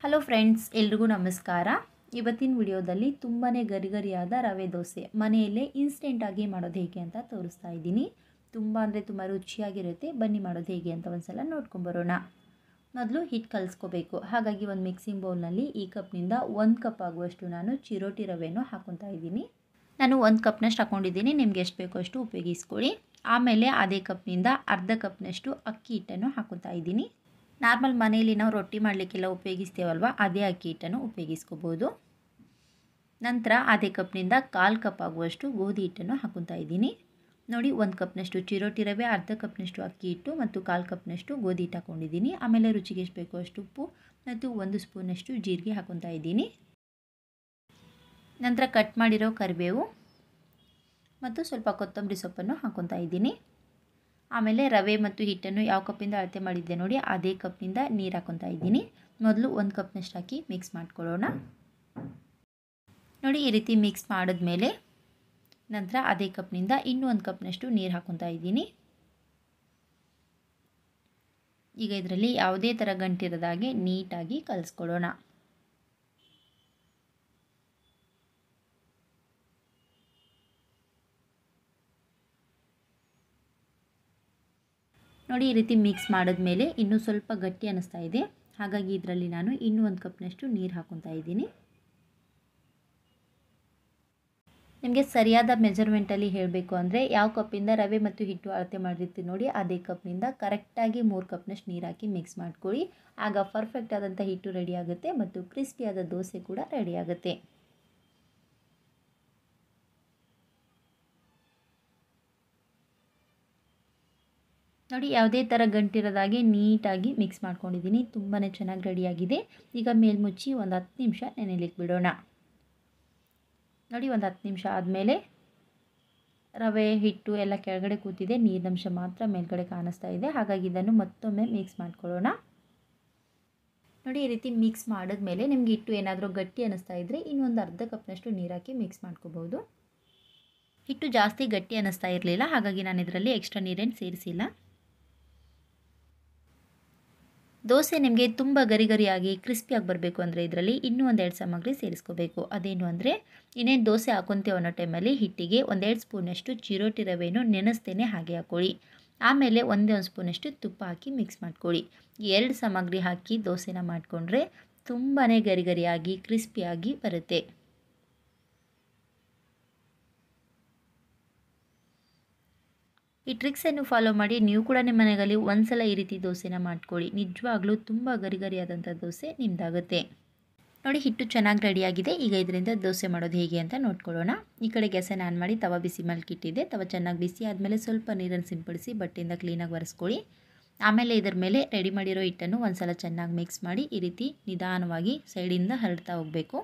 Hello friends, ಎಲ್ರಿಗೂ ನಮಸ್ಕಾರ. ಇವತ್ತಿನ ವಿಡಿಯೋದಲ್ಲಿ ತುಂಬಾ ಗರಿಗರಿಯಾದ ರವೆ ದೋಸೆ ಮನೆಯಲ್ಲೇ ಇನ್ಸ್ಟೆಂಟಾಗಿ ಮಾಡೋದು ಹೇಗೆ ಅಂತ ತೋರಿಸ್ತಾ ಇದ್ದೀನಿ. ತುಂಬ ರುಚಿಯಾಗಿರುತ್ತೆ. ಬನ್ನಿ ಮಾಡೋದು ಹೇಗೆ ಅಂತ ಒಂದ್ಸಲ ನೋಡ್ಕೊಂಬರೋಣ. ಮೊದಲು ಹಿಟ್ಟು ಕಲಿಸ್ಕೋಬೇಕು. ಹಾಗಾಗಿ ಒಂದು ಮಿಕ್ಸಿಂಗ್ ಬೌಲ್ನಲ್ಲಿ ಈ ಕಪ್ನಿಂದ 1 ಕಪ್ ಆಗುವಷ್ಟು ನಾನು ಚಿರೋಟಿ ರವೆಯನ್ನು ಹಾಕೊತಾ ಇದ್ದೀನಿ. ನಾನು 1 ಕಪ್ನಷ್ಟು ಹಾಕ್ಕೊಂಡಿದ್ದೀನಿ. ನಿಮ್ಗೆ ಎಷ್ಟು ಬೇಕೋ ಅಷ್ಟು ಉಪಯೋಗಿಸ್ಕೊಳ್ಳಿ. ಆಮೇಲೆ ಅದೇ ಕಪ್ನಿಂದ ಅರ್ಧ ಕಪ್ನಷ್ಟು ಅಕ್ಕಿ ಹಿಟ್ಟನ್ನು ಹಾಕೊತಾ ಇದ್ದೀನಿ. ನಾರ್ಮಲ್ ಮನೆಯಲ್ಲಿ ನಾವು ರೊಟ್ಟಿ ಮಾಡಲಿಕ್ಕೆಲ್ಲ ಉಪಯೋಗಿಸ್ತೇವಲ್ವ, ಅದೇ ಅಕ್ಕಿ ಹಿಟ್ಟನ್ನು ಉಪಯೋಗಿಸ್ಕೋಬೋದು. ನಂತರ ಅದೇ ಕಪ್ನಿಂದ 1/4 ಕಪ್ ಆಗುವಷ್ಟು ಗೋಧಿ ಹಿಟ್ಟನ್ನು ಹಾಕೊತಾ ಇದ್ದೀನಿ. ನೋಡಿ, 1 ಕಪ್ನಷ್ಟು ಚಿರೋಟಿ ರವೆ, ಅರ್ಧ ಕಪ್ನಷ್ಟು ಅಕ್ಕಿ ಹಿಟ್ಟು ಮತ್ತು 1/4 ಕಪ್ನಷ್ಟು ಗೋಧಿ ಹಿಟ್ಟು ಹಾಕ್ಕೊಂಡಿದ್ದೀನಿ. ಆಮೇಲೆ ರುಚಿಗೆ ಎಷ್ಟು ಬೇಕೋ ಅಷ್ಟು ಉಪ್ಪು ಮತ್ತು 1 ಸ್ಪೂನಷ್ಟು ಜೀರಿಗೆ ಹಾಕೊತಾ ಇದ್ದೀನಿ. ನಂತರ ಕಟ್ ಮಾಡಿರೋ ಕರಿಬೇವು ಮತ್ತು ಸ್ವಲ್ಪ ಕೊತ್ತಂಬರಿ ಸೊಪ್ಪನ್ನು ಹಾಕೊತಾ ಇದ್ದೀನಿ. ಆಮೇಲೆ ರವೆ ಮತ್ತು ಹಿಟ್ಟನ್ನು ಯಾವ ಕಪ್ಪಿಂದ ಅಳತೆ ಮಾಡಿದ್ದೆ ನೋಡಿ, ಅದೇ ಕಪ್ನಿಂದ ನೀರು ಹಾಕೊತಾ ಇದ್ದೀನಿ. ಮೊದಲು 1 ಕಪ್ನಷ್ಟು ಹಾಕಿ ಮಿಕ್ಸ್ ಮಾಡ್ಕೊಳ್ಳೋಣ. ನೋಡಿ, ಈ ರೀತಿ ಮಿಕ್ಸ್ ಮಾಡಿದ್ಮೇಲೆ ನಂತರ ಅದೇ ಕಪ್ನಿಂದ ಇನ್ನೂ 1 ಕಪ್ನಷ್ಟು ನೀರು ಹಾಕೊತಾ ಇದ್ದೀನಿ. ಈಗ ಇದರಲ್ಲಿ ಯಾವುದೇ ಥರ ಗಂಟಿರದಾಗೆ ನೀಟಾಗಿ ಕಲಿಸ್ಕೊಳ್ಳೋಣ. ನೋಡಿ, ಈ ರೀತಿ ಮಿಕ್ಸ್ ಮಾಡಿದ್ಮೇಲೆ ಇನ್ನೂ ಸ್ವಲ್ಪ ಗಟ್ಟಿ ಅನ್ನಿಸ್ತಾ ಇದೆ. ಹಾಗಾಗಿ ಇದರಲ್ಲಿ ನಾನು ಇನ್ನೂ 1 ಕಪ್ನಷ್ಟು ನೀರು ಹಾಕೊತಾ ಇದ್ದೀನಿ. ನಿಮಗೆ ಸರಿಯಾದ ಮೆಜರ್ಮೆಂಟಲ್ಲಿ ಹೇಳಬೇಕು ಅಂದರೆ ಯಾವ ಕಪ್ಪಿಂದ ರವೆ ಮತ್ತು ಹಿಟ್ಟು ಅಳತೆ ಮಾಡಿರ್ತೀವಿ ನೋಡಿ, ಅದೇ ಕಪ್ನಿಂದ ಕರೆಕ್ಟಾಗಿ 3 ಕಪ್ನಷ್ಟು ನೀರು ಹಾಕಿ ಮಿಕ್ಸ್ ಮಾಡ್ಕೊಳ್ಳಿ. ಆಗ ಪರ್ಫೆಕ್ಟ್ ಆದಂಥ ಹಿಟ್ಟು ರೆಡಿ ಆಗುತ್ತೆ ಮತ್ತು ಕ್ರಿಸ್ಪಿಯಾದ ದೋಸೆ ಕೂಡ ರೆಡಿ ಆಗುತ್ತೆ. ನೋಡಿ, ಯಾವುದೇ ಥರ ಗಂಟಿರೋದಾಗೆ ನೀಟಾಗಿ ಮಿಕ್ಸ್ ಮಾಡ್ಕೊಂಡಿದ್ದೀನಿ. ತುಂಬಾ ಚೆನ್ನಾಗಿ ರೆಡಿಯಾಗಿದೆ. ಈಗ ಮೇಲ್ಮುಚ್ಚಿ ಒಂದು 10 ನಿಮಿಷ ನೆನೆಲಿಕ್ಕೆ ಬಿಡೋಣ. ನೋಡಿ, ಒಂದು 10 ನಿಮಿಷ ಆದಮೇಲೆ ರವೆ ಹಿಟ್ಟು ಎಲ್ಲ ಕೆಳಗಡೆ ಕೂತಿದೆ, ನೀರಿನಂಶ ಮಾತ್ರ ಮೇಲ್ಗಡೆ ಕಾಣಿಸ್ತಾ ಇದೆ. ಹಾಗಾಗಿ ಇದನ್ನು ಮತ್ತೊಮ್ಮೆ ಮಿಕ್ಸ್ ಮಾಡ್ಕೊಳ್ಳೋಣ. ನೋಡಿ, ಈ ರೀತಿ ಮಿಕ್ಸ್ ಮಾಡಿದ್ಮೇಲೆ ನಿಮಗೆ ಹಿಟ್ಟು ಏನಾದರೂ ಗಟ್ಟಿ ಅನ್ನಿಸ್ತಾ ಇದ್ದರೆ ಇನ್ನೊಂದು ಅರ್ಧ ಕಪ್ನಷ್ಟು ನೀರು ಹಾಕಿ ಮಿಕ್ಸ್ ಮಾಡ್ಕೋಬೋದು. ಹಿಟ್ಟು ಜಾಸ್ತಿ ಗಟ್ಟಿ ಅನ್ನಿಸ್ತಾ ಇರಲಿಲ್ಲ, ಹಾಗಾಗಿ ನಾನು ಇದರಲ್ಲಿ ಎಕ್ಸ್ಟ್ರಾ ನೀರೇನು ಸೇರಿಸಿಲ್ಲ. ದೋಸೆ ನಿಮಗೆ ತುಂಬ ಗರಿಗರಿಯಾಗಿ ಕ್ರಿಸ್ಪಿಯಾಗಿ ಬರಬೇಕು ಅಂದರೆ ಇದರಲ್ಲಿ ಇನ್ನೂ 1-2 ಸಾಮಗ್ರಿ ಸೇರಿಸ್ಕೋಬೇಕು. ಅದೇನು ಅಂದರೆ, ಇನ್ನೇನು ದೋಸೆ ಹಾಕೊತೇವೆ ಅನ್ನೋ ಟೈಮಲ್ಲಿ ಹಿಟ್ಟಿಗೆ 1-2 ಸ್ಪೂನಷ್ಟು ಚಿರೋಟಿ ರವೆಯನ್ನು ನೆನೆಸ್ತೇನೆ ಹಾಗೆ ಹಾಕ್ಕೊಳ್ಳಿ. ಆಮೇಲೆ 1 ಸ್ಪೂನಷ್ಟು ತುಪ್ಪ ಹಾಕಿ ಮಿಕ್ಸ್ ಮಾಡ್ಕೊಳ್ಳಿ. 2 ಸಾಮಗ್ರಿ ಹಾಕಿ ದೋಸೆನ ಮಾಡಿಕೊಂಡ್ರೆ ತುಂಬಾ ಗರಿಗರಿಯಾಗಿ ಕ್ರಿಸ್ಪಿಯಾಗಿ ಬರುತ್ತೆ. ಈ ಟ್ರಿಕ್ಸನ್ನು ಫಾಲೋ ಮಾಡಿ ನೀವು ಕೂಡ ನಿಮ್ಮ ಮನೆಯಲ್ಲಿ ಒಂದ್ಸಲ ಈ ರೀತಿ ದೋಸೆನ ಮಾಡ್ಕೊಳ್ಳಿ. ನಿಜವಾಗ್ಲೂ ತುಂಬ ಗರಿಗರಿಯಾದಂಥ ದೋಸೆ ನಿಮ್ಮದಾಗುತ್ತೆ. ನೋಡಿ, ಹಿಟ್ಟು ಚೆನ್ನಾಗಿ ರೆಡಿಯಾಗಿದೆ. ಈಗ ಇದರಿಂದ ದೋಸೆ ಮಾಡೋದು ಹೇಗೆ ಅಂತ ನೋಡ್ಕೊಳ್ಳೋಣ. ಈ ಕಡೆ ಗ್ಯಾಸನ್ನು ಆನ್ ಮಾಡಿ ತವ ಬಿಸಿ ಮಲ್ಕಿಟ್ಟಿದ್ದೆ. ತವ ಚೆನ್ನಾಗಿ ಬಿಸಿ ಆದಮೇಲೆ ಸ್ವಲ್ಪ ನೀರನ್ನು ಸಿಂಪಡಿಸಿ ಬಟ್ಟೆಯಿಂದ ಕ್ಲೀನಾಗಿ ಒರೆಸ್ಕೊಳ್ಳಿ. ಆಮೇಲೆ ಇದರ ಮೇಲೆ ರೆಡಿ ಮಾಡಿರೋ ಹಿಟ್ಟನ್ನು ಒಂದ್ಸಲ ಚೆನ್ನಾಗಿ ಮಿಕ್ಸ್ ಮಾಡಿ ಈ ರೀತಿ ನಿಧಾನವಾಗಿ ಸೈಡಿಂದ ಹರಡ್ತಾ ಹೋಗಬೇಕು.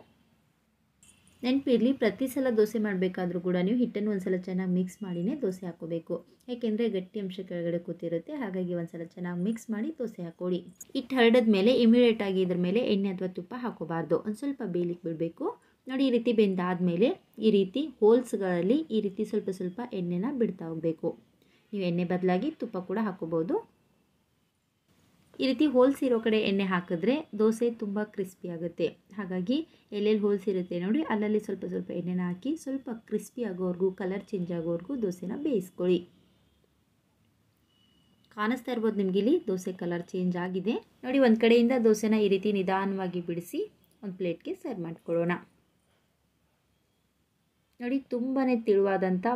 ನೆನಪಿರಲಿ, ಪ್ರತಿ ಸಲ ದೋಸೆ ಮಾಡಬೇಕಾದ್ರೂ ಕೂಡ ನೀವು ಹಿಟ್ಟನ್ನು ಒಂದ್ಸಲ ಚೆನ್ನಾಗಿ ಮಿಕ್ಸ್ ಮಾಡಿನೇ ದೋಸೆ ಹಾಕೋಬೇಕು. ಯಾಕೆಂದರೆ ಗಟ್ಟಿ ಅಂಶ ಕೆಳಗಡೆ ಕೂತಿರುತ್ತೆ. ಹಾಗಾಗಿ ಒಂದ್ಸಲ ಚೆನ್ನಾಗಿ ಮಿಕ್ಸ್ ಮಾಡಿ ದೋಸೆ ಹಾಕ್ಕೊಳ್ಳಿ. ಹಿಟ್ಟು ಹರಡಿದ ಮೇಲೆ ಇಮಿಡಿಯೇಟಾಗಿ ಇದ್ರ ಮೇಲೆ ಎಣ್ಣೆ ಅಥವಾ ತುಪ್ಪ ಹಾಕೋಬಾರ್ದು. ಒಂದು ಸ್ವಲ್ಪ ಬೇಯಲಿಕ್ಕೆ ಬಿಡಬೇಕು. ನೋಡಿ, ಈ ರೀತಿ ಬೆಂದಾದಮೇಲೆ ಈ ರೀತಿ ಹೋಲ್ಸ್ಗಳಲ್ಲಿ ಈ ರೀತಿ ಸ್ವಲ್ಪ ಸ್ವಲ್ಪ ಎಣ್ಣೆನ ಬಿಡ್ತಾ ಹೋಗಬೇಕು. ನೀವು ಎಣ್ಣೆ ಬದಲಾಗಿ ತುಪ್ಪ ಕೂಡ ಹಾಕೋಬೋದು. ಈ ರೀತಿ ಹೋಲ್ಸ್ ಇರೋ ಕಡೆ ಎಣ್ಣೆ ಹಾಕಿದ್ರೆ ದೋಸೆ ತುಂಬ ಕ್ರಿಸ್ಪಿ ಆಗುತ್ತೆ. ಹಾಗಾಗಿ ಎಲ್ಲೆಲ್ಲಿ ಹೋಲ್ಸ್ ಇರುತ್ತೆ ನೋಡಿ, ಅಲ್ಲಲ್ಲಿ ಸ್ವಲ್ಪ ಸ್ವಲ್ಪ ಎಣ್ಣೆನ ಹಾಕಿ ಸ್ವಲ್ಪ ಕ್ರಿಸ್ಪಿ ಆಗೋವರೆಗೂ, ಕಲರ್ ಚೇಂಜ್ ಆಗೋವರೆಗೂ ದೋಸೆನ ಬೇಯಿಸ್ಕೊಳ್ಳಿ. ಕಾಣಿಸ್ತಾ ಇರ್ಬೋದು ನಿಮಗೆ ಇಲ್ಲಿ ದೋಸೆ ಕಲರ್ ಚೇಂಜ್ ಆಗಿದೆ. ನೋಡಿ, ಒಂದು ಕಡೆಯಿಂದ ದೋಸೆನ ಈ ರೀತಿ ನಿಧಾನವಾಗಿ ಬಿಡಿಸಿ ಒಂದು ಪ್ಲೇಟ್ಗೆ ಸರ್ವ್ ಮಾಡ್ಕೊಳ್ಳೋಣ. ನೋಡಿ, ತುಂಬಾ ತೆಳುವಾದಂಥ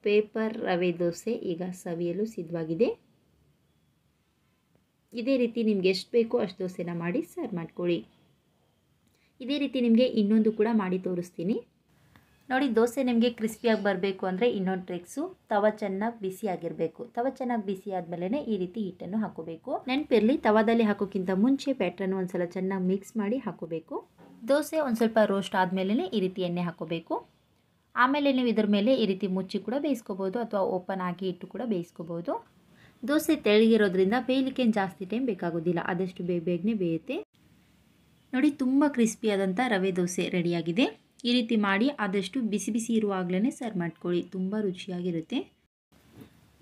ಪೇಪರ್ ರವೆ ದೋಸೆ ಈಗ ಸವಿಯಲು ಸಿದ್ಧವಾಗಿದೆ. ಇದೇ ರೀತಿ ನಿಮ್ಗೆ ಎಷ್ಟು ಬೇಕೋ ಅಷ್ಟು ದೋಸೆನ ಮಾಡಿ ಸರ್ವ್ ಮಾಡ್ಕೊಳ್ಳಿ. ಇದೇ ರೀತಿ ನಿಮಗೆ ಇನ್ನೊಂದು ಕೂಡ ಮಾಡಿ ತೋರಿಸ್ತೀನಿ. ನೋಡಿ, ದೋಸೆ ನಿಮಗೆ ಕ್ರಿಸ್ಪಿಯಾಗಿ ಬರಬೇಕು ಅಂದರೆ ಇನ್ನೊಂದು ಟ್ರಿಕ್ಸು, ತವ ಚೆನ್ನಾಗಿ ಬಿಸಿ ಆಗಿರಬೇಕು. ತವ ಚೆನ್ನಾಗಿ ಬಿಸಿ ಆದಮೇಲೆ ಈ ರೀತಿ ಹಿಟ್ಟನ್ನು ಹಾಕೋಬೇಕು. ನೆನಪಿರಲಿ, ತವಾದಲ್ಲಿ ಹಾಕೋಕ್ಕಿಂತ ಮುಂಚೆ ಬ್ಯಾಟ್ರನ್ನು ಒಂದ್ಸಲ ಚೆನ್ನಾಗಿ ಮಿಕ್ಸ್ ಮಾಡಿ ಹಾಕೋಬೇಕು. ದೋಸೆ ಒಂದು ಸ್ವಲ್ಪ ರೋಸ್ಟ್ ಆದಮೇಲೆ ಈ ರೀತಿ ಎಣ್ಣೆ ಹಾಕೋಬೇಕು. ಆಮೇಲೆ ನೀವು ಇದ್ರ ಮೇಲೆ ಈ ರೀತಿ ಮುಚ್ಚಿ ಕೂಡ ಬೇಯಿಸ್ಕೋಬೋದು ಅಥವಾ ಓಪನ್ ಆಗಿ ಇಟ್ಟು ಕೂಡ ಬೇಯಿಸ್ಕೋಬೋದು. ದೋಸೆ ತೆಳ್ಳಗಿರೋದ್ರಿಂದ ಬೇಯಲಿಕ್ಕೆ ಜಾಸ್ತಿ ಟೈಮ್ ಬೇಕಾಗೋದಿಲ್ಲ, ಆದಷ್ಟು ಬೇಗನೆ ಬೇಯುತ್ತೆ. ನೋಡಿ, ತುಂಬ ಕ್ರಿಸ್ಪಿಯಾದಂಥ ರವೆ ದೋಸೆ ರೆಡಿಯಾಗಿದೆ. ಈ ರೀತಿ ಮಾಡಿ ಆದಷ್ಟು ಬಿಸಿ ಬಿಸಿ ಇರುವಾಗಲೇ ಸರ್ವ್ ಮಾಡ್ಕೊಳ್ಳಿ. ತುಂಬ ರುಚಿಯಾಗಿರುತ್ತೆ.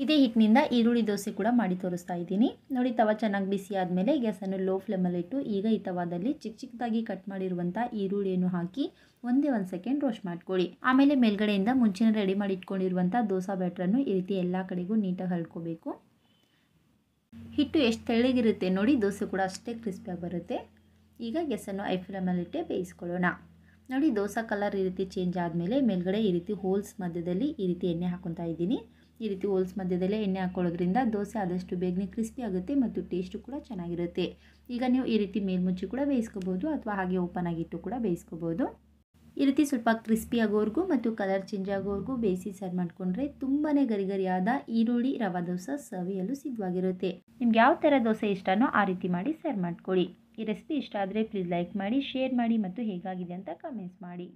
ಇದೇ ಹಿಟ್ಟಿನಿಂದ ಈರುಳ್ಳಿ ದೋಸೆ ಕೂಡ ಮಾಡಿ ತೋರಿಸ್ತಾ ಇದ್ದೀನಿ. ನೋಡಿ ತವ ಚೆನ್ನಾಗಿ ಬಿಸಿ ಆದಮೇಲೆ ಗ್ಯಾಸನ್ನು ಲೋ ಫ್ಲೇಮಲ್ಲಿಟ್ಟು ಈಗ ಈ ತವಾದಲ್ಲಿ ಚಿಕ್ಕ ಚಿಕ್ಕದಾಗಿ ಕಟ್ ಮಾಡಿರುವಂಥ ಈರುಳ್ಳಿಯನ್ನು ಹಾಕಿ ಒಂದೇ ಒಂದು ಸೆಕೆಂಡ್ ರೋಸ್ಟ್ ಮಾಡ್ಕೊಳ್ಳಿ. ಆಮೇಲೆ ಮೇಲ್ಗಡೆಯಿಂದ ಮುಂಚೆನೇ ರೆಡಿ ಮಾಡಿ ಇಟ್ಕೊಂಡಿರುವಂಥ ದೋಸೆ ಬ್ಯಾಟ್ರನ್ನು ಈ ರೀತಿ ಎಲ್ಲ ಕಡೆಗೂ ನೀಟಾಗಿ ಹರಡ್ಕೋಬೇಕು. ಹಿಟ್ಟು ಎಷ್ಟು ತೆಳ್ಳಗಿರುತ್ತೆ ನೋಡಿ, ದೋಸೆ ಕೂಡ ಅಷ್ಟೇ ಕ್ರಿಸ್ಪಿಯಾಗಿ ಬರುತ್ತೆ. ಈಗ ಗ್ಯಾಸನ್ನು ಐ ಫ್ಲೇಮಲ್ಲಿಟ್ಟೆ ಬೇಯಿಸ್ಕೊಳ್ಳೋಣ. ನೋಡಿ ದೋಸೆ ಕಲರ್ ಈ ರೀತಿ ಚೇಂಜ್ ಆದಮೇಲೆ ಮೇಲ್ಗಡೆ ಈ ರೀತಿ ಹೋಲ್ಸ್ ಮಧ್ಯದಲ್ಲಿ ಈ ರೀತಿ ಎಣ್ಣೆ ಹಾಕೊತಾ ಇದ್ದೀನಿ. ಈ ರೀತಿ ಹೋಲ್ಸ್ ಮಧ್ಯದಲ್ಲೇ ಎಣ್ಣೆ ಹಾಕೊಳ್ಳೋದ್ರಿಂದ ದೋಸೆ ಆದಷ್ಟು ಬೇಗನೆ ಕ್ರಿಸ್ಪಿ ಆಗುತ್ತೆ ಮತ್ತು ಟೇಸ್ಟು ಕೂಡ ಚೆನ್ನಾಗಿರುತ್ತೆ. ಈಗ ನೀವು ಈ ರೀತಿ ಮೇಲ್ಮುಚ್ಚಿ ಕೂಡ ಬೇಯಿಸ್ಕೋಬೋದು ಅಥವಾ ಹಾಗೆ ಓಪನ್ ಆಗಿಟ್ಟು ಕೂಡ ಬೇಯಿಸ್ಕೋಬೋದು. ಈ ರೀತಿ ಸ್ವಲ್ಪ ಕ್ರಿಸ್ಪಿ ಆಗೋವರೆಗೂ ಮತ್ತು ಕಲರ್ ಚೇಂಜ್ ಆಗೋವರೆಗೂ ಬೇಯಿಸಿ ಸರ್ವ್ ಮಾಡಿಕೊಂಡ್ರೆ ತುಂಬಾ ಗರಿಗರಿಯಾದ ಈರುಳ್ಳಿ ರವಾ ದೋಸೆ ಸವಿಯಲು ಸಿದ್ಧವಾಗಿರುತ್ತೆ. ನಿಮ್ಗೆ ಯಾವ ಥರ ದೋಸೆ ಇಷ್ಟನೋ ಆ ರೀತಿ ಮಾಡಿ ಸರ್ವ್ ಮಾಡ್ಕೊಳ್ಳಿ. ಈ ರೆಸಿಪಿ ಇಷ್ಟ ಆದರೆ ಪ್ಲೀಸ್ ಲೈಕ್ ಮಾಡಿ, ಶೇರ್ ಮಾಡಿ ಮತ್ತು ಹೇಗಾಗಿದೆ ಅಂತ ಕಮೆಂಟ್ಸ್ ಮಾಡಿ.